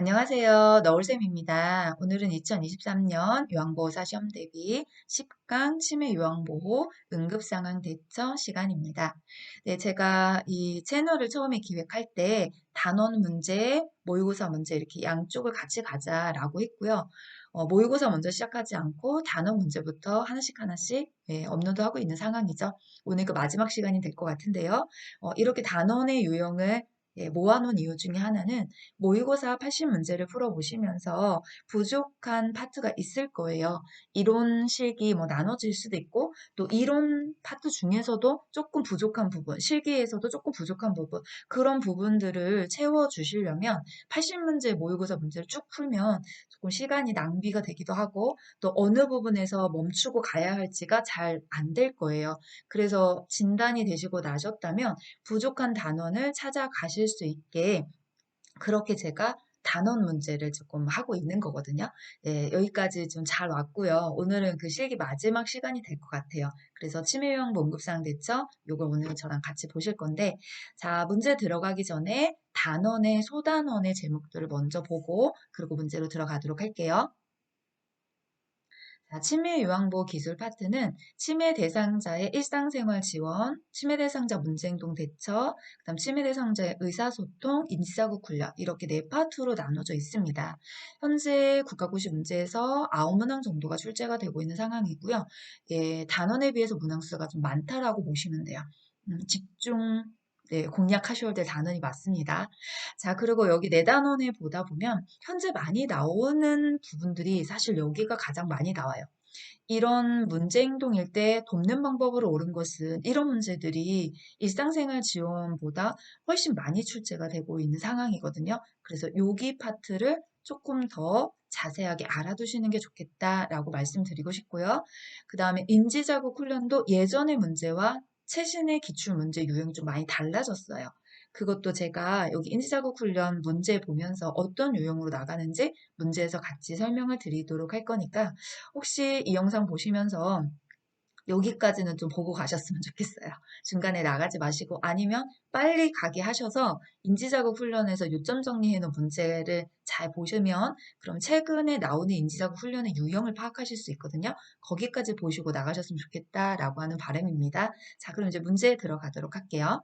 안녕하세요. 너울쌤입니다. 오늘은 2023년 요양보호사 시험 대비 10강 치매 요양보호 응급상황 대처 시간입니다. 네, 제가 이 채널을 처음에 기획할 때 단원 문제, 모의고사 문제 이렇게 양쪽을 같이 가자라고 했고요. 모의고사 먼저 시작하지 않고 단원 문제부터 하나씩 하나씩 업로드하고 있는 상황이죠. 오늘 그 마지막 시간이 될 것 같은데요. 이렇게 단원의 유형을 모아놓은 이유 중에 하나는 모의고사 80문제를 풀어보시면서 부족한 파트가 있을 거예요. 이론실기 나눠질 수도 있고 또 이론 파트 중에서도 조금 부족한 부분, 실기에서도 조금 부족한 부분 그런 부분들을 채워주시려면 80문제 모의고사 문제를 쭉 풀면 조금 시간이 낭비가 되기도 하고 또 어느 부분에서 멈추고 가야 할지가 잘 안 될 거예요. 그래서 진단이 되시고 나셨다면 부족한 단원을 찾아가실 수 있게 그렇게 제가 단원 문제를 조금 하고 있는 거거든요. 네, 여기까지 좀 잘 왔고요. 오늘은 그 실기 마지막 시간이 될 것 같아요. 그래서 치매유형 응급상 대처 요걸 오늘 저랑 같이 보실 건데 자, 문제 들어가기 전에 단원의 소단원의 제목들을 먼저 보고 그리고 문제로 들어가도록 할게요. 자, 치매 요양보호 기술 파트는 치매 대상자의 일상생활 지원, 치매 대상자 문제행동 대처, 그다음 치매 대상자의 의사소통, 인지사고 훈련 이렇게 네 파트로 나눠져 있습니다. 현재 국가고시 문제에서 9문항 정도가 출제가 되고 있는 상황이고요. 예, 단원에 비해서 문항 수가 좀 많다라고 보시면 돼요. 집중 네, 공략하셔야 될 단원이 맞습니다. 자, 그리고 여기 네 단원을 보다 보면 현재 많이 나오는 부분들이 사실 여기가 가장 많이 나와요. 이런 문제 행동일 때 돕는 방법으로 옳은 것은 이런 문제들이 일상생활 지원보다 훨씬 많이 출제가 되고 있는 상황이거든요. 그래서 여기 파트를 조금 더 자세하게 알아두시는 게 좋겠다라고 말씀드리고 싶고요. 그 다음에 인지자극 훈련도 예전의 문제와 최신의 기출문제 유형이 좀 많이 달라졌어요. 그것도 제가 여기 인지자극 훈련 문제 보면서 어떤 유형으로 나가는지 문제에서 같이 설명을 드리도록 할 거니까 혹시 이 영상 보시면서 여기까지는 좀 보고 가셨으면 좋겠어요. 중간에 나가지 마시고 아니면 빨리 가게 하셔서 인지자극 훈련에서 요점 정리해 놓은 문제를 잘 보시면 그럼 최근에 나오는 인지자극 훈련의 유형을 파악하실 수 있거든요. 거기까지 보시고 나가셨으면 좋겠다라고 하는 바람입니다. 자, 그럼 이제 문제에 들어가도록 할게요.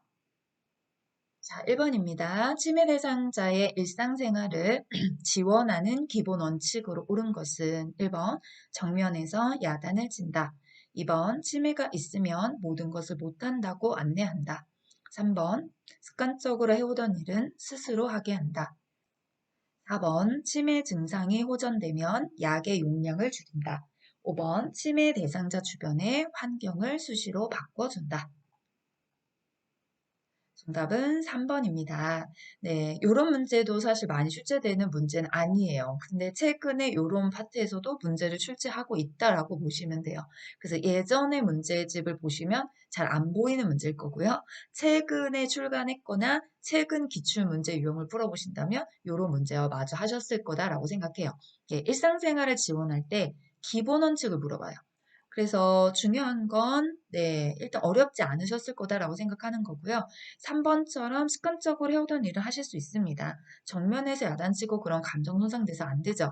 자, 1번입니다. 치매 대상자의 일상생활을 지원하는 기본 원칙으로 옳은 것은 1번 정면에서 야단을 친다. 2번 치매가 있으면 모든 것을 못한다고 안내한다. 3번 습관적으로 해오던 일은 스스로 하게 한다. 4번 치매 증상이 호전되면 약의 용량을 줄인다. 5번 치매 대상자 주변의 환경을 수시로 바꿔준다. 정답은 3번입니다. 네, 요런 문제도 사실 많이 출제되는 문제는 아니에요. 근데 최근에 요런 파트에서도 문제를 출제하고 있다라고 보시면 돼요. 그래서 예전의 문제집을 보시면 잘 안 보이는 문제일 거고요. 최근에 출간했거나 최근 기출 문제 유형을 풀어보신다면 요런 문제와 마주 하셨을 거다라고 생각해요. 예, 일상생활을 지원할 때 기본 원칙을 물어봐요. 그래서 중요한 건, 네, 일단 어렵지 않으셨을 거다라고 생각하는 거고요. 3번처럼 습관적으로 해오던 일을 하실 수 있습니다. 정면에서 야단치고 그런 감정 손상돼서 안 되죠.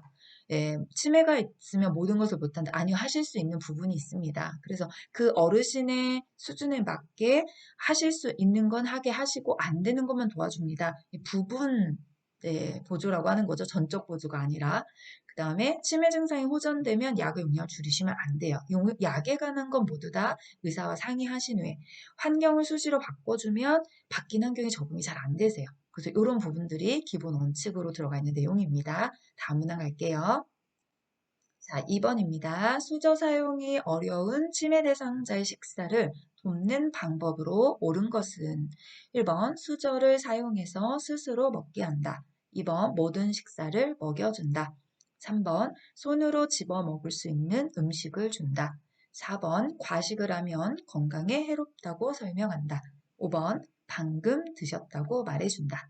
예, 치매가 있으면 모든 것을 못한다. 아니요, 하실 수 있는 부분이 있습니다. 그래서 그 어르신의 수준에 맞게 하실 수 있는 건 하게 하시고 안 되는 것만 도와줍니다. 이 부분 네, 보조라고 하는 거죠. 전적 보조가 아니라. 그 다음에 치매 증상이 호전되면 약의 용량을 줄이시면 안 돼요. 약에 관한 건 모두 다 의사와 상의하신 후에 환경을 수시로 바꿔주면 바뀐 환경에 적응이 잘 안 되세요. 그래서 이런 부분들이 기본 원칙으로 들어가 있는 내용입니다. 다음 문항 갈게요. 자, 2번입니다. 수저 사용이 어려운 치매 대상자의 식사를 돕는 방법으로 옳은 것은 1번 수저를 사용해서 스스로 먹게 한다. 2번 모든 식사를 먹여준다. 3번 손으로 집어 먹을 수 있는 음식을 준다. 4번 과식을 하면 건강에 해롭다고 설명한다. 5번 방금 드셨다고 말해준다.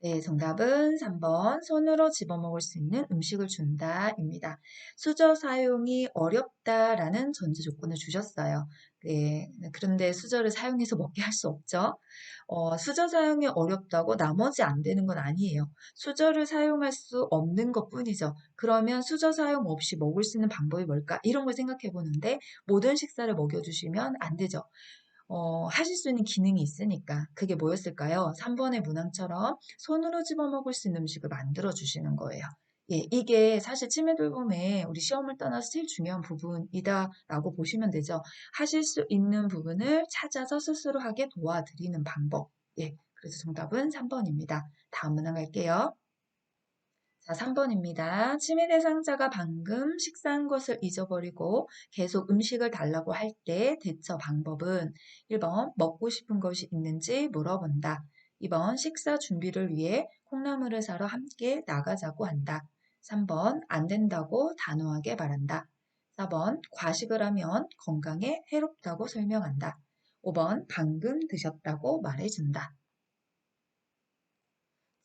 네, 정답은 3번 손으로 집어먹을 수 있는 음식을 준다입니다. 수저 사용이 어렵다라는 전제 조건을 주셨어요. 네, 그런데 수저를 사용해서 먹게 할 수 없죠. 수저 사용이 어렵다고 나머지 안 되는 건 아니에요. 수저를 사용할 수 없는 것뿐이죠. 그러면 수저 사용 없이 먹을 수 있는 방법이 뭘까? 이런 걸 생각해 보는데 모든 식사를 먹여주시면 안 되죠. 하실 수 있는 기능이 있으니까. 그게 뭐였을까요? 3번의 문항처럼 손으로 집어먹을 수 있는 음식을 만들어 주시는 거예요. 예, 이게 사실 치매 돌봄에 우리 시험을 떠나서 제일 중요한 부분이다라고 보시면 되죠. 하실 수 있는 부분을 찾아서 스스로 하게 도와드리는 방법. 예, 그래서 정답은 3번입니다. 다음 문항 갈게요. 자, 3번입니다. 치매 대상자가 방금 식사한 것을 잊어버리고 계속 음식을 달라고 할 때 대처 방법은 1번 먹고 싶은 것이 있는지 물어본다. 2번 식사 준비를 위해 콩나물을 사러 함께 나가자고 한다. 3번 안 된다고 단호하게 말한다. 4번 과식을 하면 건강에 해롭다고 설명한다. 5번 방금 드셨다고 말해준다.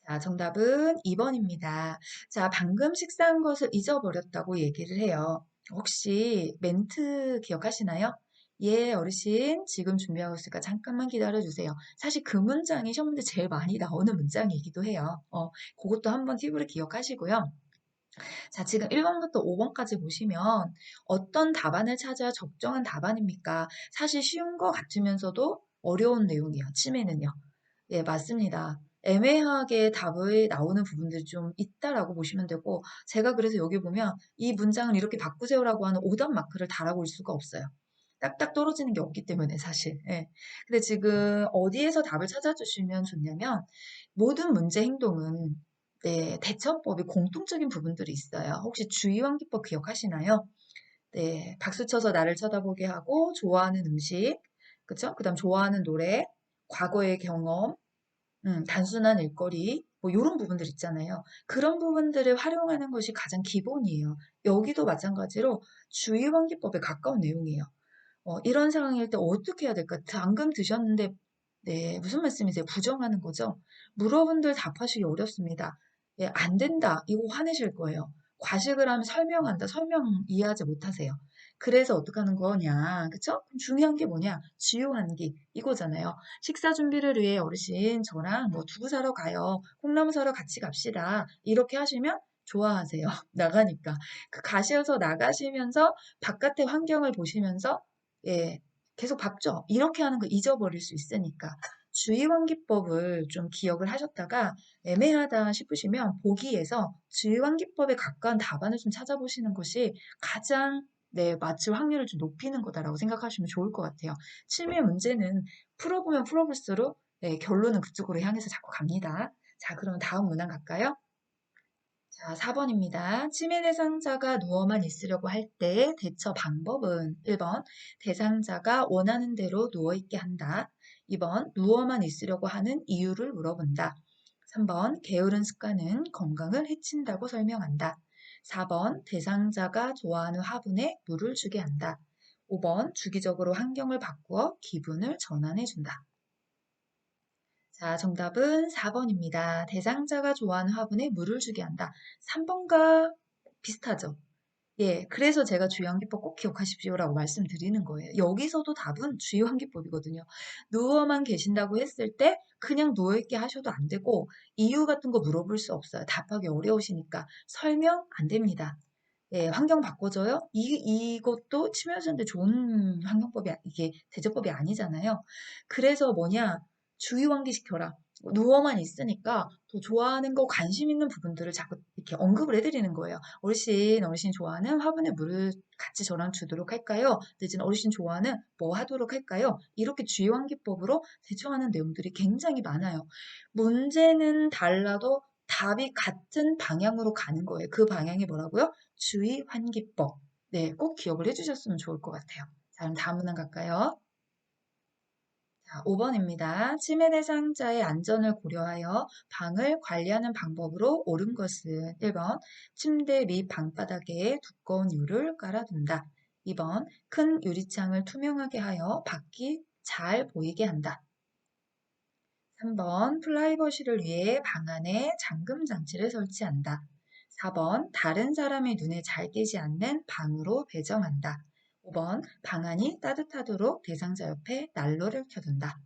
자, 정답은 2번입니다. 자, 방금 식사한 것을 잊어버렸다고 얘기를 해요. 혹시 멘트 기억하시나요? 예, 어르신, 지금 준비하고 있으니까 잠깐만 기다려주세요. 사실 그 문장이 시험 문제 제일 많이 나오는 문장이기도 해요. 그것도 한번 팁으로 기억하시고요. 자, 지금 1번부터 5번까지 보시면 어떤 답안을 찾아야 적정한 답안입니까? 사실 쉬운 것 같으면서도 어려운 내용이에요. 치매는요. 예, 맞습니다. 애매하게 답이 나오는 부분들이 좀 있다라고 보시면 되고, 제가 그래서 여기 보면 이 문장을 이렇게 바꾸세요라고 하는 오답 마크를 달아볼 수가 없어요. 딱딱 떨어지는 게 없기 때문에 사실. 예. 근데 지금 어디에서 답을 찾아주시면 좋냐면, 모든 문제 행동은 네, 대처법이 공통적인 부분들이 있어요. 혹시 주의환기법 기억하시나요? 네, 박수 쳐서 나를 쳐다보게 하고, 좋아하는 음식, 그쵸? 그 다음 좋아하는 노래, 과거의 경험, 단순한 일거리, 뭐 요런 부분들 있잖아요. 그런 부분들을 활용하는 것이 가장 기본이에요. 여기도 마찬가지로 주의환기법에 가까운 내용이에요. 이런 상황일 때 어떻게 해야 될까? 방금 드셨는데, 네, 무슨 말씀이세요? 부정하는 거죠? 물어본들 답하시기 어렵습니다. 예, 안 된다. 이거 화내실 거예요. 과식을 하면 설명한다. 설명 이해하지 못하세요. 그래서 어떻게 하는 거냐? 그쵸? 그럼 중요한 게 뭐냐? 주요한기. 이거잖아요. 식사 준비를 위해 어르신 저랑 뭐 두부 사러 가요. 콩나물 사러 같이 갑시다. 이렇게 하시면 좋아하세요. 나가니까. 그 가셔서 나가시면서 바깥의 환경을 보시면서 예, 계속 밟죠. 이렇게 하는 거 잊어버릴 수 있으니까. 주의환기법을 좀 기억을 하셨다가 애매하다 싶으시면 보기에서 주의환기법에 가까운 답안을 좀 찾아보시는 것이 가장 네, 맞출 확률을 좀 높이는 거다라고 생각하시면 좋을 것 같아요. 치매 문제는 풀어보면 풀어볼수록 네, 결론은 그쪽으로 향해서 자꾸 갑니다. 자, 그럼 다음 문항 갈까요? 자, 4번입니다. 치매 대상자가 누워만 있으려고 할 때 대처 방법은 1번 대상자가 원하는 대로 누워있게 한다. 2번 누워만 있으려고 하는 이유를 물어본다. 3번 게으른 습관은 건강을 해친다고 설명한다. 4번 대상자가 좋아하는 화분에 물을 주게 한다. 5번 주기적으로 환경을 바꾸어 기분을 전환해준다. 자, 정답은 4번입니다. 대상자가 좋아하는 화분에 물을 주게 한다. 3번과 비슷하죠? 예, 그래서 제가 주의환기법 꼭 기억하십시오라고 말씀드리는 거예요. 여기서도 답은 주의환기법이거든요. 누워만 계신다고 했을 때 그냥 누워있게 하셔도 안 되고 이유 같은 거 물어볼 수 없어요. 답하기 어려우시니까 설명 안 됩니다. 예, 환경 바꿔줘요? 이것도 치매 유전자 좋은 환경법이, 이게 대처법이 아니잖아요. 그래서 뭐냐, 주의 환기시켜라. 누워만 있으니까 더 좋아하는 거, 관심 있는 부분들을 자꾸 이렇게 언급을 해드리는 거예요. 어르신 좋아하는 화분에 물을 같이 저랑 주도록 할까요? 내지는 어르신 좋아하는 뭐 하도록 할까요? 이렇게 주의 환기법으로 대처하는 내용들이 굉장히 많아요. 문제는 달라도 답이 같은 방향으로 가는 거예요. 그 방향이 뭐라고요? 주의 환기법. 네, 꼭 기억을 해주셨으면 좋을 것 같아요. 자, 그럼 다음 문항 갈까요? 자, 5번입니다. 치매 대상자의 안전을 고려하여 방을 관리하는 방법으로 옳은 것은 1번 침대 및 방바닥에 두꺼운 유를 깔아둔다. 2번 큰 유리창을 투명하게 하여 밖이 잘 보이게 한다. 3번 프라이버시를 위해 방 안에 잠금 장치를 설치한다. 4번 다른 사람의 눈에 잘 띄지 않는 방으로 배정한다. 5번 방안이 따뜻하도록 대상자 옆에 난로를 켜둔다.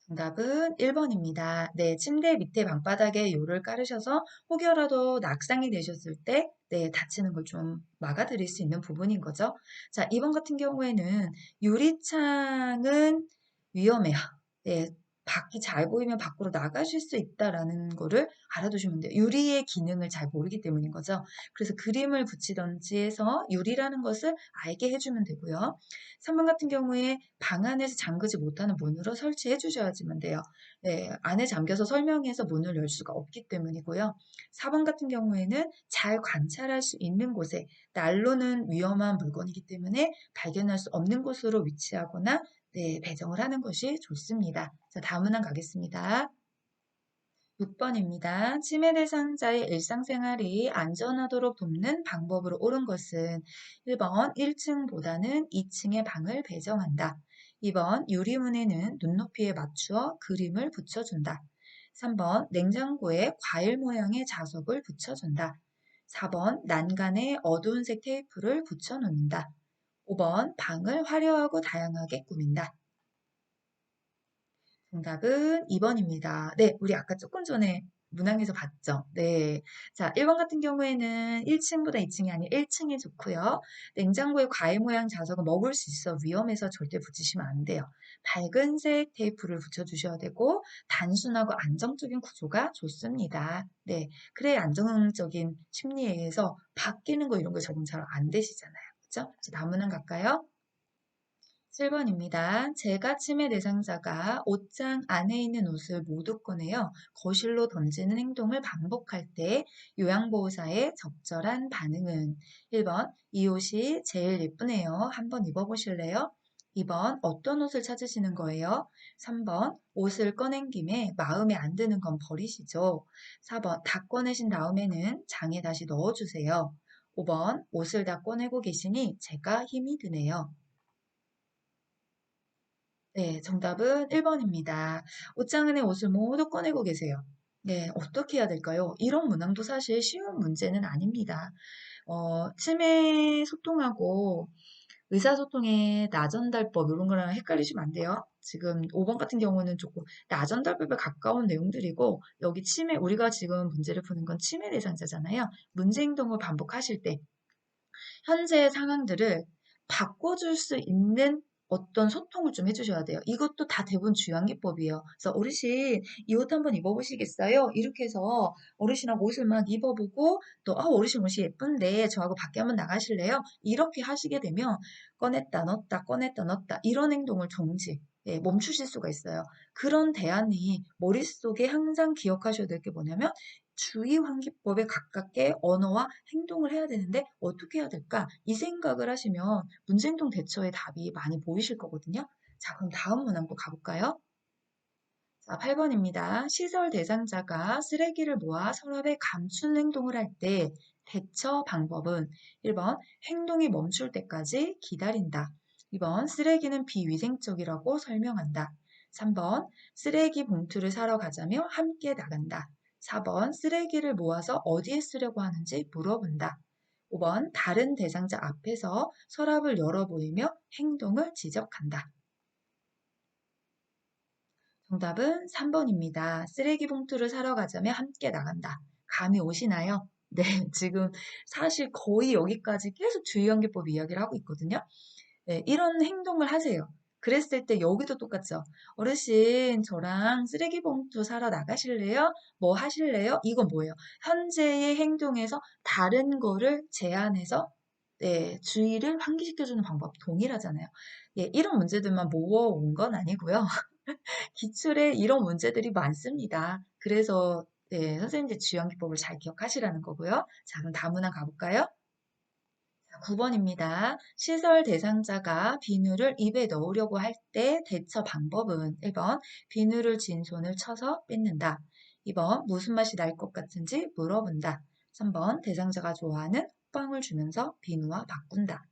정답은 1번입니다. 네, 침대 밑에 방바닥에 요를 깔으셔서 혹여라도 낙상이 되셨을 때 네, 다치는 걸 좀 막아드릴 수 있는 부분인 거죠. 자, 2번 같은 경우에는 유리창은 위험해요. 네, 밖이 잘 보이면 밖으로 나가실 수 있다라는 거를 알아두시면 돼요. 유리의 기능을 잘 모르기 때문인 거죠. 그래서 그림을 붙이던지 해서 유리라는 것을 알게 해주면 되고요. 3번 같은 경우에 방 안에서 잠그지 못하는 문으로 설치해 주셔야지만 돼요. 네, 안에 잠겨서 설명해서 문을 열 수가 없기 때문이고요. 4번 같은 경우에는 잘 관찰할 수 있는 곳에 난로는 위험한 물건이기 때문에 발견할 수 없는 곳으로 위치하거나 네, 배정을 하는 것이 좋습니다. 자, 다음 문항 가겠습니다. 6번입니다. 치매 대상자의 일상생활이 안전하도록 돕는 방법으로 옳은 것은 1번 1층보다는 2층의 방을 배정한다. 2번 유리문에는 눈높이에 맞추어 그림을 붙여준다. 3번 냉장고에 과일 모양의 자석을 붙여준다. 4번 난간에 어두운색 테이프를 붙여놓는다. 5번 방을 화려하고 다양하게 꾸민다. 정답은 2번입니다. 네, 우리 아까 조금 전에 문항에서 봤죠? 네. 자, 1번 같은 경우에는 1층보다 2층이 아닌 1층이 좋고요. 냉장고에 과일 모양 자석은 먹을 수 있어 위험해서 절대 붙이시면 안 돼요. 밝은색 테이프를 붙여주셔야 되고 단순하고 안정적인 구조가 좋습니다. 네. 그래야 안정적인 심리에 의해서 바뀌는 거 이런 거 적응 잘 안 되시잖아요. 그죠? 자, 다음 문항 갈까요? 7번입니다. 제가 치매 대상자가 옷장 안에 있는 옷을 모두 꺼내어 거실로 던지는 행동을 반복할 때 요양보호사의 적절한 반응은 1번 이 옷이 제일 예쁘네요. 한번 입어보실래요? 2번 어떤 옷을 찾으시는 거예요? 3번 옷을 꺼낸 김에 마음에 안 드는 건 버리시죠. 4번 다 꺼내신 다음에는 장에 다시 넣어주세요. 5번 옷을 다 꺼내고 계시니 제가 힘이 드네요. 네, 정답은 1번입니다. 옷장 안에 옷을 모두 꺼내고 계세요. 네, 어떻게 해야 될까요? 이런 문항도 사실 쉬운 문제는 아닙니다. 치매 소통하고 의사소통의 나전달법 이런 거랑 헷갈리시면 안 돼요. 지금 5번 같은 경우는 조금 나전달법에 가까운 내용들이고 여기 치매 우리가 지금 문제를 푸는 건 치매 대상자잖아요. 문제 행동을 반복하실 때 현재의 상황들을 바꿔줄 수 있는 어떤 소통을 좀 해주셔야 돼요. 이것도 다 대부분 주양기법이에요. 그래서 어르신 이 옷 한번 입어보시겠어요? 이렇게 해서 어르신하고 옷을 막 입어보고 또 어르신 옷이 예쁜데 저하고 밖에 한번 나가실래요? 이렇게 하시게 되면 꺼냈다 넣었다 꺼냈다 넣었다 이런 행동을 멈추실 수가 있어요. 그런 대안이 머릿속에 항상 기억하셔야 될 게 뭐냐면 주의환기법에 가깝게 언어와 행동을 해야 되는데 어떻게 해야 될까? 이 생각을 하시면 문제행동 대처의 답이 많이 보이실 거거든요. 자, 그럼 다음 문항도 가볼까요? 자, 8번입니다. 시설 대상자가 쓰레기를 모아 서랍에 감춘 행동을 할 때 대처 방법은 1번 행동이 멈출 때까지 기다린다. 2번 쓰레기는 비위생적이라고 설명한다. 3번 쓰레기 봉투를 사러 가자며 함께 나간다. 4번 쓰레기를 모아서 어디에 쓰려고 하는지 물어본다. 5번 다른 대상자 앞에서 서랍을 열어보이며 행동을 지적한다. 정답은 3번입니다. 쓰레기 봉투를 사러 가자며 함께 나간다. 감이 오시나요? 네, 지금 사실 거의 여기까지 계속 주의연기법 이야기를 하고 있거든요. 네, 이런 행동을 하세요. 그랬을 때 여기도 똑같죠. 어르신, 저랑 쓰레기 봉투 사러 나가실래요? 뭐 하실래요? 이건 뭐예요? 현재의 행동에서 다른 거를 제안해서 네, 주의를 환기시켜주는 방법 동일하잖아요. 예, 이런 문제들만 모아온 건 아니고요. 기출에 이런 문제들이 많습니다. 그래서 네, 선생님들 주연기법을 잘 기억하시라는 거고요. 자, 그럼 다음 문항 가볼까요? 9번입니다. 시설 대상자가 비누를 입에 넣으려고 할 때 대처 방법은 1번 비누를 진 손을 쳐서 뺏는다. 2번 무슨 맛이 날 것 같은지 물어본다. 3번 대상자가 좋아하는 호빵을 주면서 비누와 바꾼다.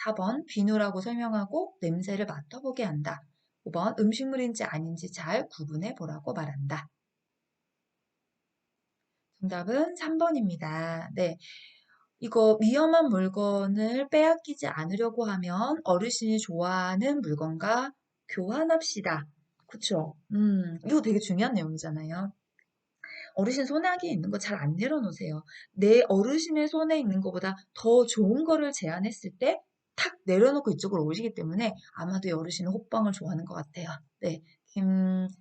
4번 비누라고 설명하고 냄새를 맡아보게 한다. 5번 음식물인지 아닌지 잘 구분해 보라고 말한다. 정답은 3번입니다. 네. 이거 위험한 물건을 빼앗기지 않으려고 하면 어르신이 좋아하는 물건과 교환합시다. 그쵸? 이거 되게 중요한 내용이잖아요. 어르신 손아귀에 있는 거 잘 안 내려놓으세요. 내 어르신의 손에 있는 것보다 더 좋은 거를 제안했을 때 탁 내려놓고 이쪽으로 오시기 때문에 아마도 이 어르신은 호빵을 좋아하는 것 같아요. 네.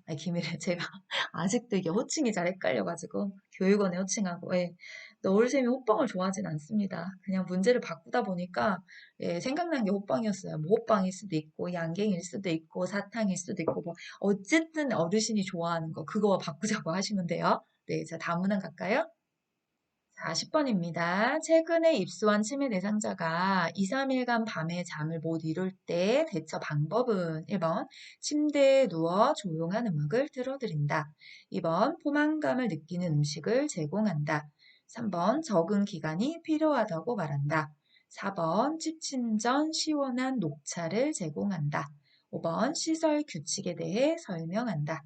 아니, 김이래. 제가 아직도 이게 호칭이 잘 헷갈려가지고 교육원에 호칭하고, 예. 너울쌤이 호빵을 좋아하진 않습니다. 그냥 문제를 바꾸다 보니까, 예, 생각난 게 호빵이었어요. 뭐 호빵일 수도 있고, 양갱일 수도 있고, 사탕일 수도 있고, 뭐, 어쨌든 어르신이 좋아하는 거, 그거 바꾸자고 하시면 돼요. 네, 자, 다음 문항 갈까요? 자, 10번입니다. 최근에 입소한 치매 대상자가 2, 3일간 밤에 잠을 못 이룰 때 대처 방법은 1번 침대에 누워 조용한 음악을 틀어드린다. 2번 포만감을 느끼는 음식을 제공한다. 3번 적응 기간이 필요하다고 말한다. 4번 취침 전 시원한 녹차를 제공한다. 5번 시설 규칙에 대해 설명한다.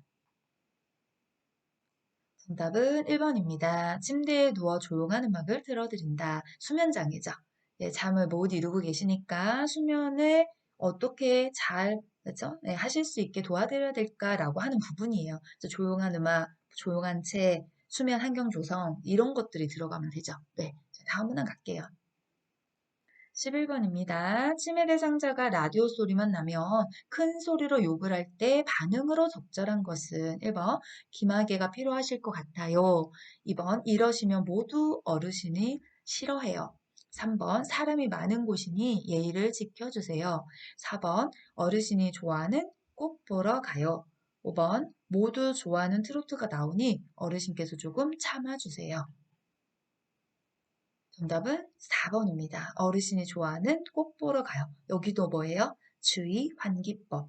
정답은 1번입니다. 침대에 누워 조용한 음악을 틀어드린다. 수면장애죠. 예, 잠을 못 이루고 계시니까 수면을 어떻게 잘, 그죠? 네, 하실 수 있게 도와드려야 될까라고 하는 부분이에요. 그래서 조용한 음악, 조용한 책, 수면 환경 조성, 이런 것들이 들어가면 되죠. 네. 자, 다음 문항 갈게요. 11번입니다. 치매 대상자가 라디오 소리만 나면 큰 소리로 욕을 할 때 반응으로 적절한 것은 1번 기마개가 필요하실 것 같아요. 2번 이러시면 모두 어르신이 싫어해요. 3번 사람이 많은 곳이니 예의를 지켜주세요. 4번 어르신이 좋아하는 꼭 보러 가요. 5번 모두 좋아하는 트로트가 나오니 어르신께서 조금 참아주세요. 정답은 4번입니다. 어르신이 좋아하는 꼭 보러 가요. 여기도 뭐예요? 주의 환기법.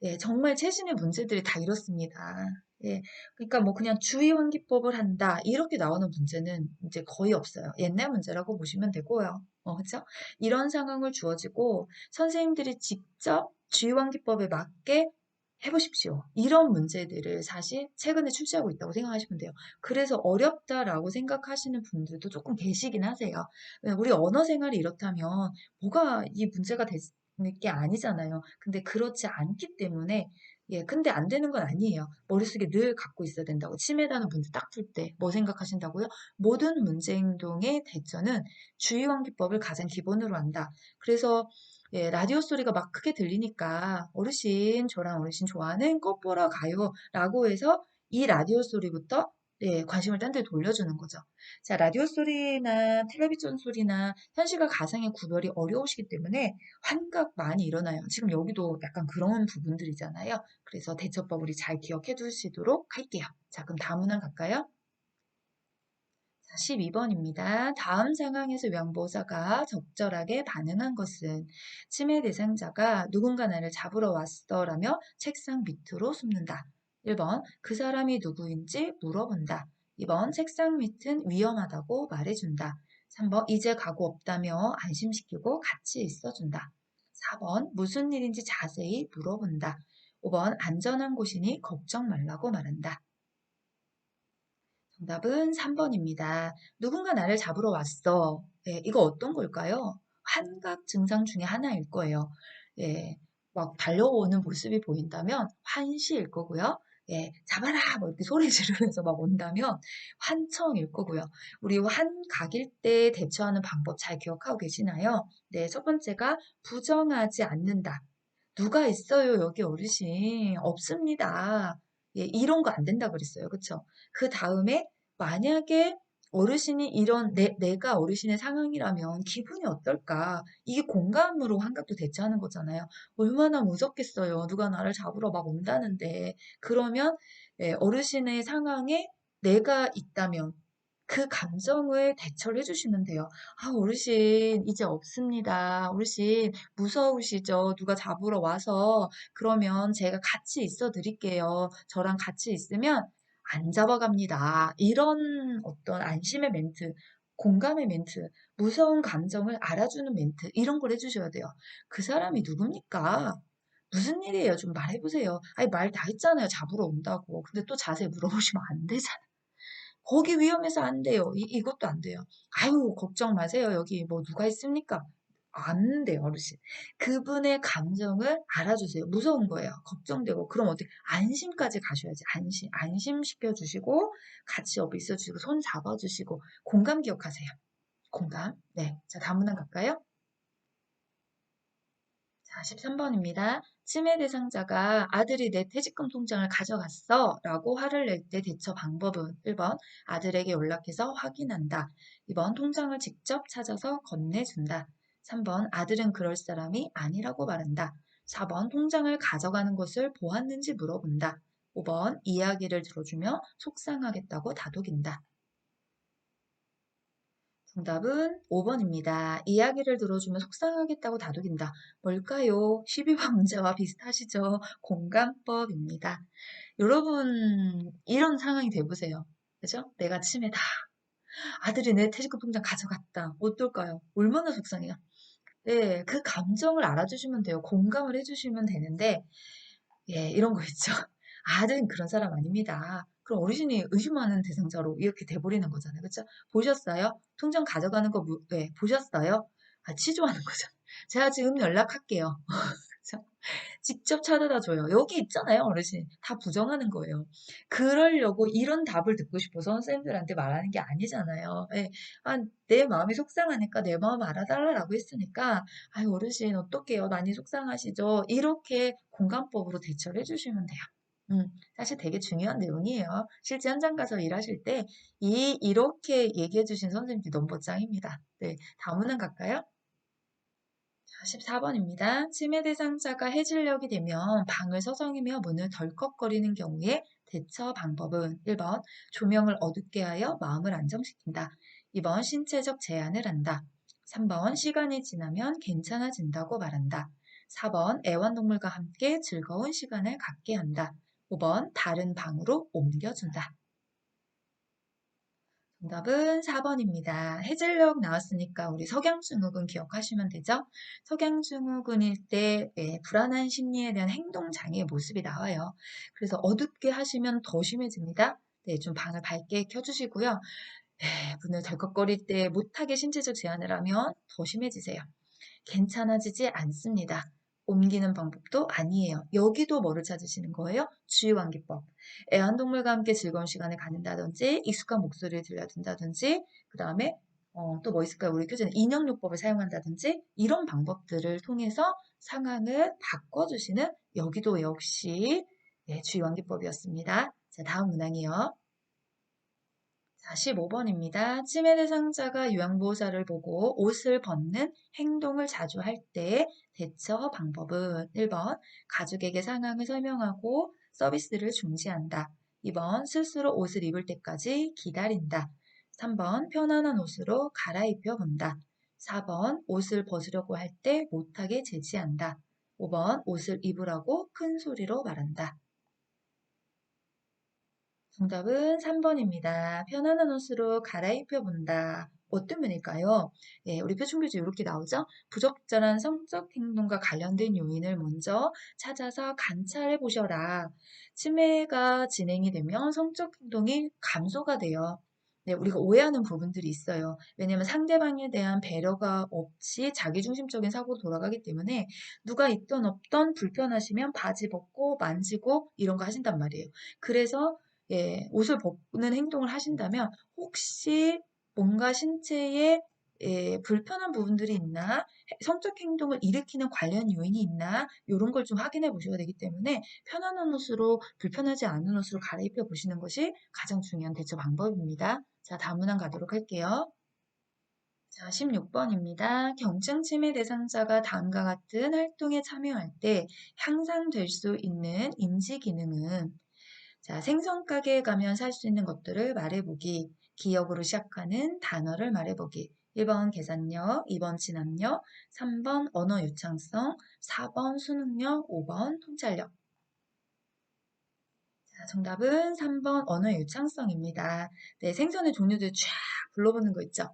예, 정말 최신의 문제들이 다 이렇습니다. 예, 그러니까 뭐 그냥 주의 환기법을 한다 이렇게 나오는 문제는 이제 거의 없어요. 옛날 문제라고 보시면 되고요. 그렇죠? 이런 상황을 주어지고 선생님들이 직접 주의 환기법에 맞게 해보십시오. 이런 문제들을 사실 최근에 출시하고 있다고 생각하시면 돼요. 그래서 어렵다라고 생각하시는 분들도 조금 계시긴 하세요. 우리 언어 생활이 이렇다면 뭐가 이 문제가 되는 게 아니잖아요. 근데 그렇지 않기 때문에 예, 근데 안 되는 건 아니에요. 머릿속에 늘 갖고 있어야 된다고. 치매라는 문제 딱 풀 때 뭐 생각하신다고요? 모든 문제 행동의 대처는 주의환기법을 가장 기본으로 한다. 그래서 예, 라디오 소리가 막 크게 들리니까 어르신, 저랑 어르신 좋아하는 꽃 보러 가요. 라고 해서 이 라디오 소리부터 예, 관심을 딴 데 돌려주는 거죠. 자, 라디오 소리나 텔레비전 소리나 현실과 가상의 구별이 어려우시기 때문에 환각 많이 일어나요. 지금 여기도 약간 그런 부분들이잖아요. 그래서 대처법 우리 잘 기억해 두시도록 할게요. 자, 그럼 다음 문항 갈까요? 12번입니다. 다음 상황에서 요양보호사가 적절하게 반응한 것은 치매 대상자가 누군가 나를 잡으러 왔어라며 책상 밑으로 숨는다. 1번 그 사람이 누구인지 물어본다. 2번 책상 밑은 위험하다고 말해준다. 3번 이제 가고 없다며 안심시키고 같이 있어준다. 4번 무슨 일인지 자세히 물어본다. 5번 안전한 곳이니 걱정 말라고 말한다. 정답은 3번입니다. 누군가 나를 잡으러 왔어. 예, 이거 어떤 걸까요? 환각 증상 중에 하나일 거예요. 예, 막 달려오는 모습이 보인다면 환시일 거고요. 예, 잡아라! 뭐 이렇게 소리 지르면서 막 온다면 환청일 거고요. 우리 환각일 때 대처하는 방법 잘 기억하고 계시나요? 네, 첫 번째가 부정하지 않는다. 누가 있어요, 여기 어르신. 없습니다. 예, 이런 거 안 된다 그랬어요. 그쵸? 그 다음에 만약에 어르신이 이런 내가 어르신의 상황이라면 기분이 어떨까? 이게 공감으로 환각도 대처하는 거잖아요. 얼마나 무섭겠어요. 누가 나를 잡으러 막 온다는데. 그러면 예, 어르신의 상황에 내가 있다면 그 감정을 대처를 해주시면 돼요. 아, 어르신, 이제 없습니다. 어르신, 무서우시죠? 누가 잡으러 와서 그러면 제가 같이 있어 드릴게요. 저랑 같이 있으면 안 잡아갑니다. 이런 어떤 안심의 멘트, 공감의 멘트, 무서운 감정을 알아주는 멘트, 이런 걸 해주셔야 돼요. 그 사람이 누굽니까? 무슨 일이에요? 좀 말해보세요. 아니, 말 다 했잖아요. 잡으러 온다고. 근데 또 자세히 물어보시면 안 되잖아. 거기 위험해서 안 돼요. 이것도 안 돼요. 아유, 걱정 마세요. 여기 뭐 누가 있습니까? 안 돼요, 어르신. 그분의 감정을 알아주세요. 무서운 거예요. 걱정되고. 그럼 어떻게, 안심까지 가셔야지. 안심시켜 주시고, 같이 옆에 있어 주시고, 손 잡아 주시고, 공감 기억하세요. 공감. 네. 자, 다음 문항 갈까요? 자, 13번입니다. 치매 대상자가 아들이 내 퇴직금 통장을 가져갔어 라고 화를 낼 때 대처 방법은 1번 아들에게 연락해서 확인한다. 2번 통장을 직접 찾아서 건네준다. 3번 아들은 그럴 사람이 아니라고 말한다. 4번 통장을 가져가는 것을 보았는지 물어본다. 5번 이야기를 들어주며 속상하겠다고 다독인다. 정답은 5번입니다. 이야기를 들어주면 속상하겠다고 다독인다. 뭘까요? 12번 문제와 비슷하시죠? 공감법입니다. 여러분, 이런 상황이 돼보세요. 그죠? 내가 치매다. 아들이 내 퇴직금 통장 가져갔다. 어떨까요? 얼마나 속상해요. 네, 그 감정을 알아주시면 돼요. 공감을 해주시면 되는데, 예, 이런 거 있죠. 아들은 그런 사람 아닙니다. 그럼 어르신이 의심하는 대상자로 이렇게 돼버리는 거잖아요. 그쵸? 보셨어요? 통장 가져가는 거, 네, 보셨어요? 아, 치조하는 거죠. 제가 지금 연락할게요. 그쵸? 직접 찾아다 줘요. 여기 있잖아요, 어르신. 다 부정하는 거예요. 그러려고 이런 답을 듣고 싶어서 선생님들한테 말하는 게 아니잖아요. 예. 아, 내 마음이 속상하니까 내 마음 알아달라고 했으니까, 아유, 어르신, 어떡해요? 많이 속상하시죠? 이렇게 공감법으로 대처를 해주시면 돼요. 사실 되게 중요한 내용이에요. 실제 현장 가서 일하실 때, 이렇게 얘기해 주신 선생님들이 너무 멋짱입니다. 네. 다음 문항 갈까요? 14번입니다. 치매 대상자가 해질녘이 되면 방을 서성이며 문을 덜컥거리는 경우에 대처 방법은 1번 조명을 어둡게 하여 마음을 안정시킨다. 2번 신체적 제한을 한다. 3번 시간이 지나면 괜찮아진다고 말한다. 4번 애완동물과 함께 즐거운 시간을 갖게 한다. 5번 다른 방으로 옮겨준다. 정답은 4번입니다. 해질녘 나왔으니까 우리 석양증후군 기억하시면 되죠? 석양증후군일 때 불안한 심리에 대한 행동장애의 모습이 나와요. 그래서 어둡게 하시면 더 심해집니다. 네, 좀 방을 밝게 켜주시고요. 문을 덜컥거릴 때 못하게 신체적 제한을 하면 더 심해지세요. 괜찮아지지 않습니다. 옮기는 방법도 아니에요. 여기도 뭐를 찾으시는 거예요? 주의완기법. 애완동물과 함께 즐거운 시간을 갖는다든지 익숙한 목소리를 들려준다든지 그 다음에 또 뭐 있을까요? 우리 교재는 인형요법을 사용한다든지 이런 방법들을 통해서 상황을 바꿔주시는 여기도 역시 주의완기법이었습니다. 자, 다음 문항이요. 자, 15번입니다. 치매 대상자가 요양보호사를 보고 옷을 벗는 행동을 자주 할 때 대처 방법은 1번 가족에게 상황을 설명하고 서비스를 중지한다. 2번 스스로 옷을 입을 때까지 기다린다. 3번 편안한 옷으로 갈아입혀 본다. 4번 옷을 벗으려고 할 때 못하게 제지한다. 5번 옷을 입으라고 큰 소리로 말한다. 정답은 3번입니다. 편안한 옷으로 갈아입혀 본다. 어떤 면일까요? 예, 우리 표준교재 이렇게 나오죠? 부적절한 성적 행동과 관련된 요인을 먼저 찾아서 관찰해 보셔라. 치매가 진행이 되면 성적 행동이 감소가 돼요. 네, 우리가 오해하는 부분들이 있어요. 왜냐하면 상대방에 대한 배려가 없이 자기중심적인 사고로 돌아가기 때문에 누가 있던 없던 불편하시면 바지 벗고 만지고 이런 거 하신단 말이에요. 그래서 옷을 벗는 행동을 하신다면 혹시 뭔가 신체에 불편한 부분들이 있나, 성적 행동을 일으키는 관련 요인이 있나, 이런 걸 좀 확인해 보셔야 되기 때문에 편안한 옷으로, 불편하지 않은 옷으로 갈아입혀 보시는 것이 가장 중요한 대처 방법입니다. 자, 다음 문항 가도록 할게요. 자, 16번입니다. 경증 치매 대상자가 다음과 같은 활동에 참여할 때 향상될 수 있는 인지 기능은 자, 생선 가게에 가면 살 수 있는 것들을 말해보기. 기억으로 시작하는 단어를 말해보기. 1번 계산력, 2번 진압력, 3번 언어 유창성, 4번 수능력, 5번 통찰력. 자, 정답은 3번 언어 유창성입니다. 네, 생선의 종류들 쫙 불러보는 거 있죠.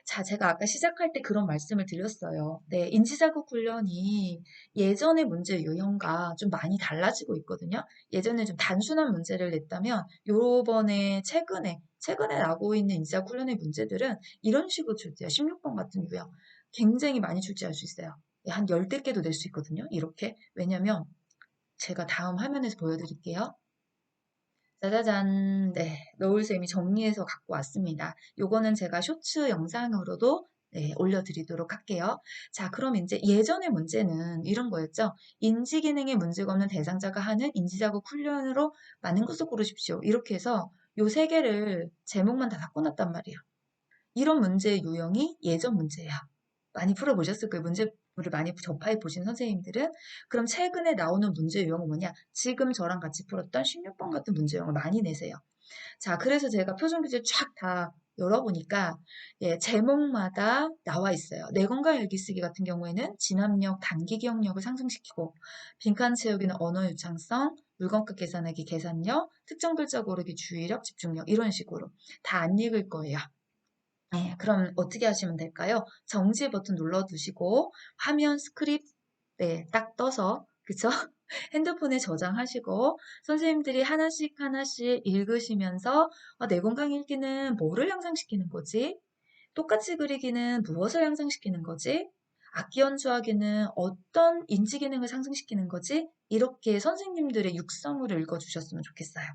자, 제가 아까 시작할 때 그런 말씀을 드렸어요. 네, 인지자극 훈련이 예전의 문제 유형과 좀 많이 달라지고 있거든요. 예전에 좀 단순한 문제를 냈다면 요번에 최근에 나오고 있는 인지자극 훈련의 문제들은 이런 식으로 출제해요. 16번 같은 유형. 굉장히 많이 출제할 수 있어요. 예, 한 열댓 개도 낼 수 있거든요. 이렇게. 왜냐면 제가 다음 화면에서 보여드릴게요. 짜자잔. 네, 노을쌤이 정리해서 갖고 왔습니다. 요거는 제가 쇼츠 영상으로도 네, 올려드리도록 할게요. 자, 그럼 이제 예전의 문제는 이런 거였죠. 인지 기능에 문제가 없는 대상자가 하는 인지자극 훈련으로 맞는 것을 고르십시오. 이렇게 해서 요 세 개를 제목만 다 바꿔놨단 말이에요. 이런 문제의 유형이 예전 문제야. 많이 풀어보셨을 거예요. 문제를 많이 접해 보신 선생님들은. 그럼 최근에 나오는 문제 유형은 뭐냐? 지금 저랑 같이 풀었던 16번 같은 문제 유형을 많이 내세요. 자, 그래서 제가 표준 규제 쫙 다 열어보니까 예, 제목마다 나와 있어요. 뇌건강 일기쓰기 같은 경우에는 진압력, 단기 기억력을 상승시키고 빈칸 채우기는 언어 유창성, 물건값 계산하기 계산력, 특정 글자 고르기 주의력, 집중력 이런 식으로 다 안 읽을 거예요. 네, 그럼 어떻게 하시면 될까요? 정지 버튼 눌러두시고 화면 스크립 네, 딱 떠서 그쵸? 핸드폰에 저장하시고 선생님들이 하나씩 하나씩 읽으시면서 내 건강 읽기는 뭐를 향상시키는 거지? 똑같이 그리기는 무엇을 향상시키는 거지? 악기 연주하기는 어떤 인지 기능을 상승시키는 거지? 이렇게 선생님들의 육성으로 읽어주셨으면 좋겠어요.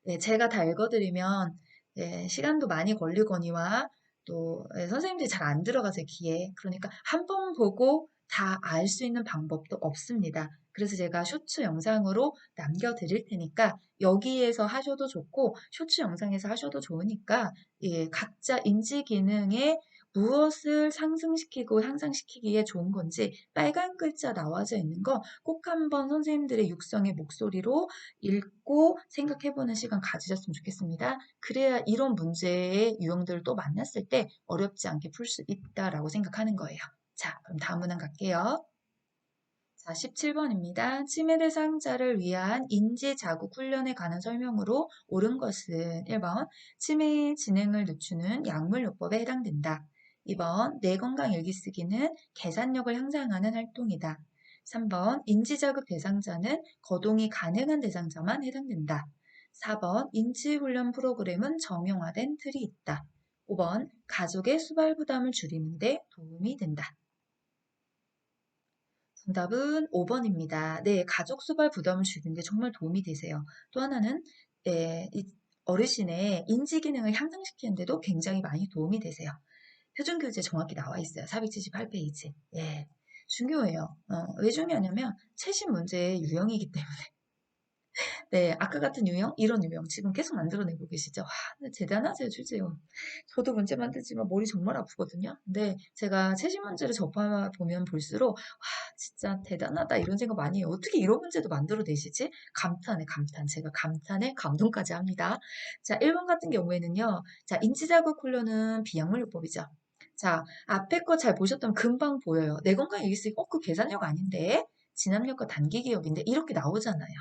네, 제가 다 읽어드리면 네, 시간도 많이 걸리거니와 또 선생님들이 잘 안 들어가세요, 귀에. 그러니까 한 번 보고 다 알 수 있는 방법도 없습니다. 그래서 제가 쇼츠 영상으로 남겨드릴 테니까 여기에서 하셔도 좋고 쇼츠 영상에서 하셔도 좋으니까 예, 각자 인지 기능에 무엇을 상승시키고 향상시키기에 좋은 건지 빨간 글자 나와져 있는 거 꼭 한번 선생님들의 육성의 목소리로 읽고 생각해보는 시간 가지셨으면 좋겠습니다. 그래야 이런 문제의 유형들을 또 만났을 때 어렵지 않게 풀 수 있다라고 생각하는 거예요. 자, 그럼 다음 문항 갈게요. 자, 17번입니다. 치매 대상자를 위한 인지 자극 훈련에 관한 설명으로 옳은 것은 1번 치매의 진행을 늦추는 약물요법에 해당된다. 2번 뇌건강 일기쓰기는 계산력을 향상하는 활동이다. 3번 인지자극 대상자는 거동이 가능한 대상자만 해당된다. 4번 인지훈련 프로그램은 정형화된 틀이 있다. 5번 가족의 수발 부담을 줄이는 데 도움이 된다. 정답은 5번입니다. 네, 가족 수발 부담을 줄이는데 정말 도움이 되세요. 또 하나는 이 어르신의 인지 기능을 향상시키는데도 굉장히 많이 도움이 되세요. 표준 교재 정확히 나와 있어요. 478페이지. 예, 중요해요. 왜 중요하냐면 최신 문제의 유형이기 때문에. 네, 아까 같은 유형, 이런 유형 지금 계속 만들어내고 계시죠? 와, 근데 대단하세요, 출제요. 저도 문제 만들지만 머리 정말 아프거든요. 근데 제가 최신 문제를 접해보면 볼수록 와, 진짜 대단하다 이런 생각 많이 해요. 어떻게 이런 문제도 만들어내시지? 감탄해, 감탄. 제가 감탄에 감동까지 합니다. 자, 1번 같은 경우에는요. 자, 인지자극 훈련은 비약물요법이죠. 자, 앞에 거 잘 보셨다면 금방 보여요. 내 건강 얘기 쓰기, 그 계산력 아닌데? 진압력과 단기 기억인데? 이렇게 나오잖아요.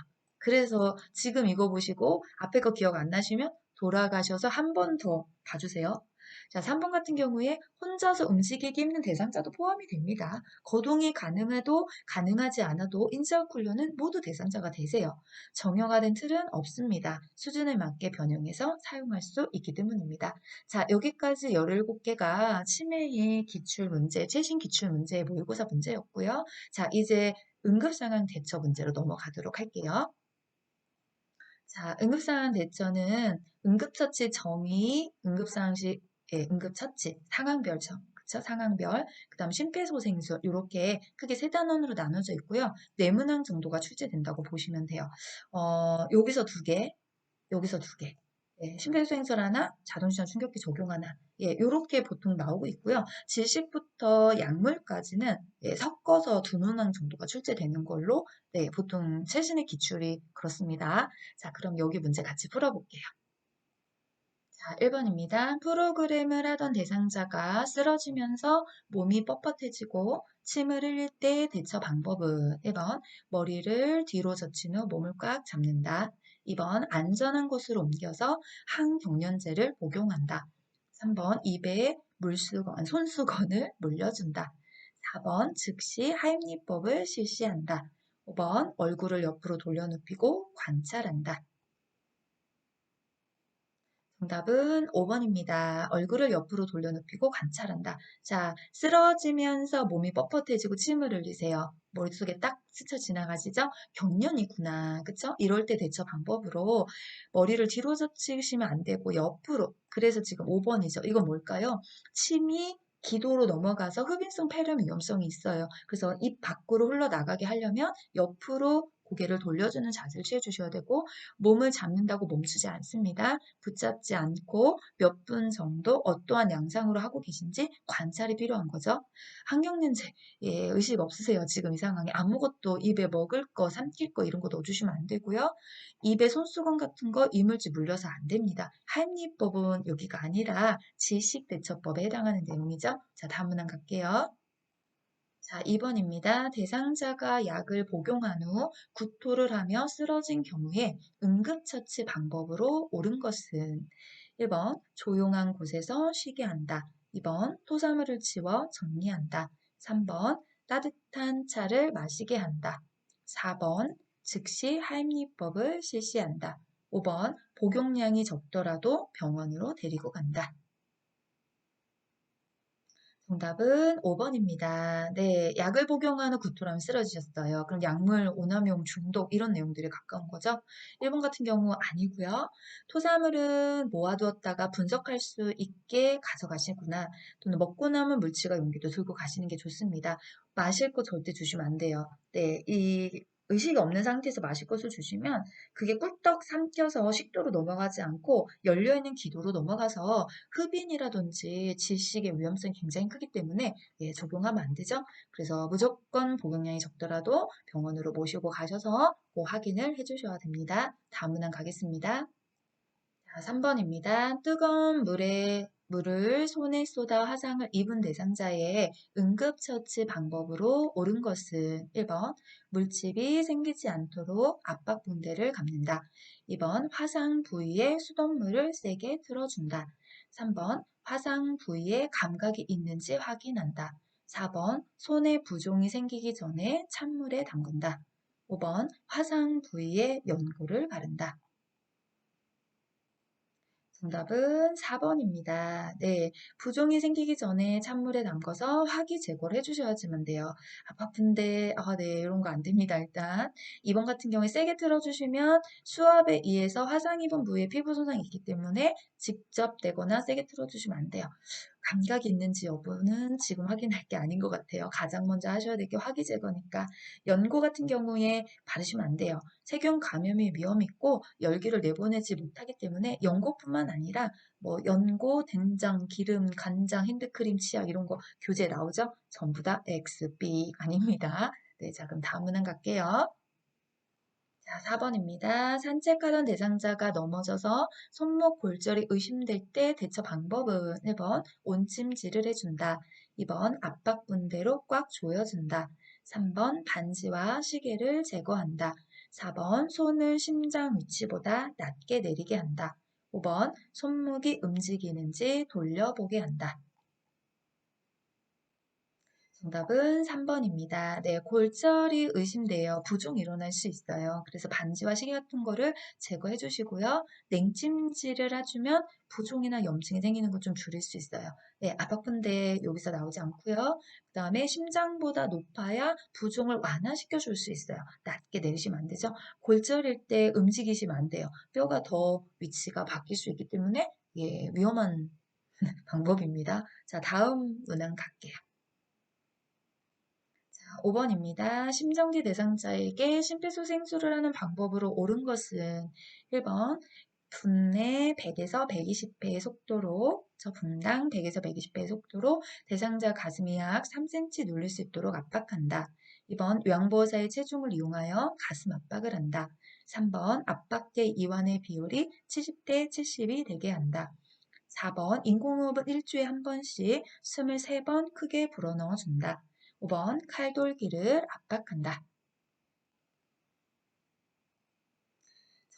그래서 지금 이거 보시고 앞에 거 기억 안 나시면 돌아가셔서 한 번 더 봐주세요. 자, 3번 같은 경우에 혼자서 움직이기 힘든 대상자도 포함이 됩니다. 거동이 가능해도 가능하지 않아도 인지학 훈련은 모두 대상자가 되세요. 정형화된 틀은 없습니다. 수준에 맞게 변형해서 사용할 수 있기 때문입니다. 자, 여기까지 17개가 치매의 기출 문제, 최신 기출 문제, 모의고사 문제였고요. 자, 이제 응급상황 대처 문제로 넘어가도록 할게요. 자, 응급상황 대처는 응급처치 정의, 응급상황시, 예, 응급처치, 상황별죠. 그쵸? 상황별. 그 다음 심폐소생술. 이렇게 크게 세 단원으로 나눠져 있고요. 네 문항 정도가 출제된다고 보시면 돼요. 여기서 두 개, 여기서 두 개. 예, 심폐소생술 하나, 자동시장 충격기 적용 하나. 예, 요렇게 보통 나오고 있고요. 질식부터 약물까지는 예, 섞어서 두 문항 정도가 출제되는 걸로 네, 보통 최신의 기출이 그렇습니다. 자, 그럼 여기 문제 같이 풀어볼게요. 자, 1번입니다. 프로그램을 하던 대상자가 쓰러지면서 몸이 뻣뻣해지고 침을 흘릴 때 대처 방법은 1번 머리를 뒤로 젖힌 후 몸을 꽉 잡는다. 2번 안전한 곳으로 옮겨서 항경련제를 복용한다. 3번 입에 물수건, 손수건을 물려준다. 4번 즉시 하임리법을 실시한다. 5번 얼굴을 옆으로 돌려눕히고 관찰한다. 정답은 5번입니다. 얼굴을 옆으로 돌려눕히고 관찰한다. 자, 쓰러지면서 몸이 뻣뻣해지고 침을 흘리세요. 머릿속에 딱 스쳐 지나가시죠? 경련이구나. 그쵸? 이럴 때 대처 방법으로 머리를 뒤로 젖히시면 안 되고 옆으로. 그래서 지금 5번이죠. 이건 뭘까요? 침이 기도로 넘어가서 흡인성 폐렴 위험성이 있어요. 그래서 입 밖으로 흘러나가게 하려면 옆으로 고개를 돌려주는 자세를 취해주셔야 되고 몸을 잡는다고 멈추지 않습니다. 붙잡지 않고 몇 분 정도 어떠한 양상으로 하고 계신지 관찰이 필요한 거죠. 항경련제 예, 의식 없으세요. 지금 이 상황에 아무것도 입에 먹을 거, 삼킬 거 이런 거 넣어주시면 안 되고요. 입에 손수건 같은 거 이물질 물려서 안 됩니다. 한입법은 여기가 아니라 질식대처법에 해당하는 내용이죠. 자, 다음 문항 갈게요. 자, 2번입니다. 대상자가 약을 복용한 후 구토를 하며 쓰러진 경우에 응급처치 방법으로 옳은 것은 1번 조용한 곳에서 쉬게 한다. 2번 토사물을 치워 정리한다. 3번 따뜻한 차를 마시게 한다. 4번 즉시 하임리법을 실시한다. 5번 복용량이 적더라도 병원으로 데리고 간다. 정답은 5번입니다. 네, 약을 복용한 후 구토라면 쓰러지셨어요. 그럼 약물 오남용 중독 이런 내용들에 가까운 거죠. 1번 같은 경우 아니고요. 토사물은 모아두었다가 분석할 수 있게 가져가시거나 또는 먹고 남은 물질과 용기도 들고 가시는 게 좋습니다. 마실 거 절대 주시면 안 돼요. 네, 이 의식이 없는 상태에서 마실 것을 주시면 그게 꿀떡 삼켜서 식도로 넘어가지 않고 열려있는 기도로 넘어가서 흡인이라든지 질식의 위험성이 굉장히 크기 때문에 예, 적용하면 안 되죠. 그래서 무조건 복용량이 적더라도 병원으로 모시고 가셔서 꼭 확인을 해주셔야 됩니다. 다음 문항 가겠습니다. 자, 3번입니다. 뜨거운 물을 손에 쏟아 화상을 입은 대상자의 응급처치 방법으로 옳은 것은 1번 물집이 생기지 않도록 압박붕대를 감는다. 2번 화상 부위에 수돗물을 세게 틀어준다. 3번 화상 부위에 감각이 있는지 확인한다. 4번 손에 부종이 생기기 전에 찬물에 담근다. 5번 화상 부위에 연고를 바른다. 정답은 4번입니다. 네, 부종이 생기기 전에 찬물에 담가서 화기 제거를 해주셔야지만 돼요. 아픈데, 네, 이런 거 안 됩니다, 일단. 2번 같은 경우에 세게 틀어주시면 수압에 의해서 화상 입은 부위에 피부 손상이 있기 때문에 직접 대거나 세게 틀어주시면 안 돼요. 감각이 있는지 여부는 지금 확인할 게 아닌 것 같아요. 가장 먼저 하셔야 될 게 화기 제거니까. 연고 같은 경우에 바르시면 안 돼요. 세균 감염의 위험이 있고 열기를 내보내지 못하기 때문에 연고뿐만 아니라 뭐 연고, 된장, 기름, 간장, 핸드크림, 치약 이런 거 교재 나오죠? 전부 다 X, B 아닙니다. 네, 자 그럼 다음 문항 갈게요. 자, 4번입니다. 산책하던 대상자가 넘어져서 손목 골절이 의심될 때 대처 방법은 1번 온찜질을 해준다. 2번 압박분대로 꽉 조여준다. 3번 반지와 시계를 제거한다. 4번 손을 심장 위치보다 낮게 내리게 한다. 5번 손목이 움직이는지 돌려보게 한다. 정답은 3번입니다. 네, 골절이 의심돼요. 부종이 일어날 수 있어요. 그래서 반지와 시계 같은 거를 제거해 주시고요. 냉찜질을 해주면 부종이나 염증이 생기는 것 좀 줄일 수 있어요. 네, 압박분대 여기서 나오지 않고요. 그 다음에 심장보다 높아야 부종을 완화시켜 줄 수 있어요. 낮게 내리시면 안 되죠. 골절일 때 움직이시면 안 돼요. 뼈가 더 위치가 바뀔 수 있기 때문에 예, 위험한 방법입니다. 자, 다음 문항 갈게요. 5번입니다. 심정지 대상자에게 심폐소생술을 하는 방법으로 옳은 것은 1번 분내 100에서 120회의 속도로 분당 100에서 120회의 속도로 대상자 가슴이 약 3cm 눌릴 수 있도록 압박한다. 2번 요양보호사의 체중을 이용하여 가슴 압박을 한다. 3번 압박대 이완의 비율이 70대 70이 되게 한다. 4번 인공호흡은 일주일에 한 번씩 23번 크게 불어넣어 준다. 5번 칼돌기를 압박한다.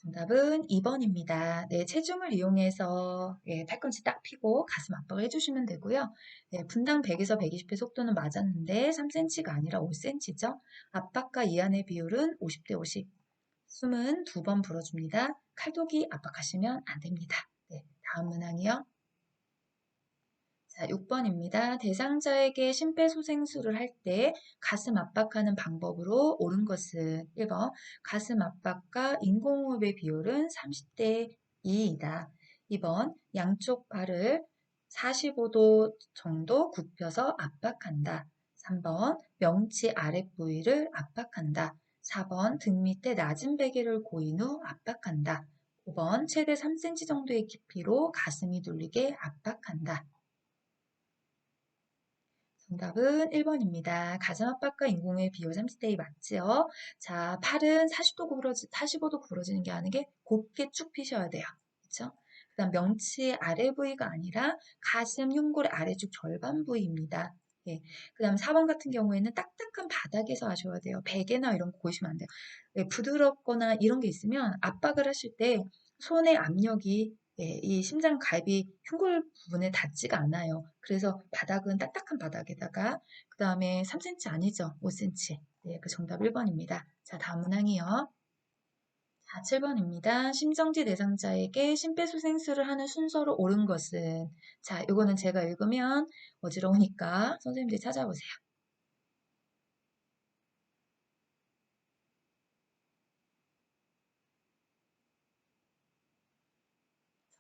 정답은 2번입니다. 네, 체중을 이용해서 팔꿈치 딱 펴고 가슴 압박을 해주시면 되고요. 네, 분당 100에서 120의 속도는 맞았는데 3cm가 아니라 5cm죠. 압박과 이완의 비율은 50대 50. 숨은 2번 불어줍니다. 칼독이 압박하시면 안 됩니다. 네, 다음 문항이요. 자, 6번입니다. 대상자에게 심폐소생술을 할 때 가슴 압박하는 방법으로 옳은 것은 1번 가슴 압박과 인공호흡의 비율은 30대 2이다. 2번 양쪽 팔을 45도 정도 굽혀서 압박한다. 3번 명치 아랫부위를 압박한다. 4번 등 밑에 낮은 베개를 고인 후 압박한다. 5번 최대 3cm 정도의 깊이로 가슴이 눌리게 압박한다. 정답은 1번입니다. 가슴 압박과 인공의 비율 30대 2 맞지요? 자, 팔은 45도 구부러지는 게 아니게 곱게 쭉 펴셔야 돼요. 그렇죠? 그다음 명치 아래 부위가 아니라 가슴 흉골 아래쪽 절반 부위입니다. 예. 그다음 4번 같은 경우에는 딱딱한 바닥에서 하셔야 돼요. 베개나 이런 거 고시면 안 돼요. 예, 부드럽거나 이런 게 있으면 압박을 하실 때 손의 압력이 이 심장 갈비 흉골 부분에 닿지가 않아요. 그래서 바닥은 딱딱한 바닥에다가 그 다음에 3cm 아니죠. 5cm. 네, 그 정답 1번입니다. 자, 다음 문항이요. 자, 7번입니다. 심정지 대상자에게 심폐소생술을 하는 순서로 옳은 것은 자, 이거는 제가 읽으면 어지러우니까 선생님들이 찾아보세요.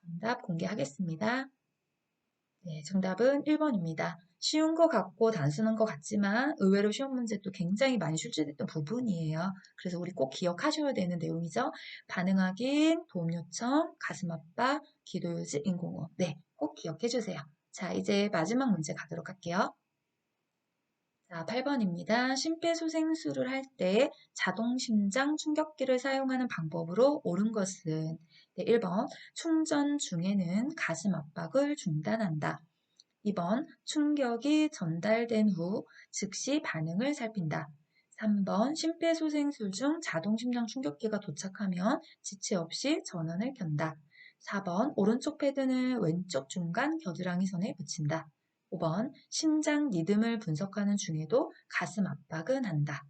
정답 공개하겠습니다. 네, 정답은 1번입니다. 쉬운 것 같고 단순한 것 같지만 의외로 쉬운 문제도 굉장히 많이 출제됐던 부분이에요. 그래서 우리 꼭 기억하셔야 되는 내용이죠. 반응 확인, 도움 요청, 가슴 압박, 기도 유지, 인공호흡. 네, 꼭 기억해 주세요. 자, 이제 마지막 문제 가도록 할게요. 자, 8번입니다. 심폐소생술을 할 때 자동 심장 충격기를 사용하는 방법으로 옳은 것은 네, 1번 충전 중에는 가슴 압박을 중단한다. 2번 충격이 전달된 후 즉시 반응을 살핀다. 3번 심폐소생술 중 자동심장 충격기가 도착하면 지체 없이 전원을 켠다. 4번 오른쪽 패드는 왼쪽 중간 겨드랑이 선에 붙인다. 5번 심장 리듬을 분석하는 중에도 가슴 압박은 한다.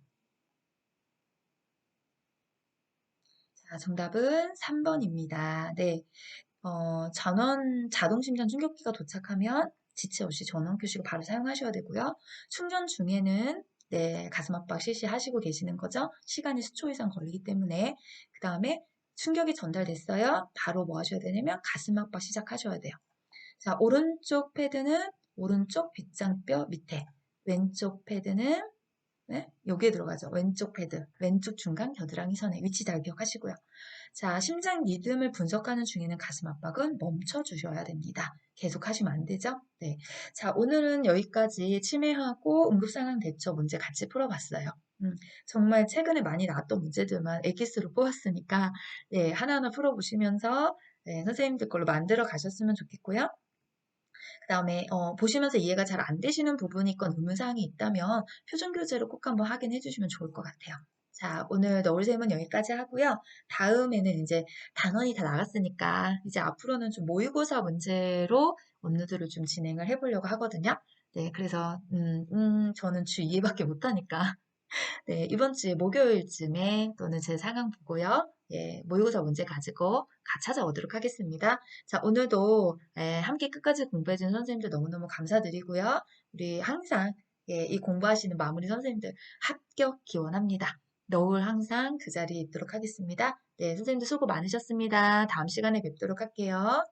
자, 정답은 3번입니다. 네, 자동심장 충격기가 도착하면 지체 없이 전원 큐식을 바로 사용하셔야 되고요. 충전 중에는 네, 가슴 압박 실시하시고 계시는 거죠. 시간이 수초 이상 걸리기 때문에 그 다음에 충격이 전달됐어요. 바로 뭐 하셔야 되냐면 가슴 압박 시작하셔야 돼요. 자, 오른쪽 패드는 오른쪽 빗장뼈 밑에, 왼쪽 패드는 네? 여기에 들어가죠. 왼쪽 패드, 왼쪽 중간 겨드랑이 선에 위치 잘 기억하시고요. 자, 심장 리듬을 분석하는 중에는 가슴 압박은 멈춰 주셔야 됩니다. 계속 하시면 안 되죠? 네. 자, 오늘은 여기까지 치매하고 응급상황 대처 문제 같이 풀어봤어요. 정말 최근에 많이 나왔던 문제들만 엑기스로 뽑았으니까 네, 하나하나 풀어보시면서 네, 선생님들 걸로 만들어 가셨으면 좋겠고요. 그다음에 보시면서 이해가 잘 안 되시는 부분이 있건 의문사항이 있다면 표준 교재로 꼭 한번 확인해 주시면 좋을 것 같아요. 자, 오늘 너울셈은 여기까지 하고요. 다음에는 이제 단원이 다 나갔으니까 이제 앞으로는 좀 모의고사 문제로 업로드를 좀 진행을 해보려고 하거든요. 네, 그래서 저는 주 2회밖에 못하니까 네, 이번 주에 목요일쯤에 또는 제 상황 보고요. 예, 모의고사 문제 가지고 찾아오도록 하겠습니다. 자, 오늘도 함께 끝까지 공부해준 선생님들 너무너무 감사드리고요. 우리 항상 이 공부하시는 마무리 선생님들 합격 기원합니다. 너울 항상 그 자리에 있도록 하겠습니다. 네, 선생님들 수고 많으셨습니다. 다음 시간에 뵙도록 할게요.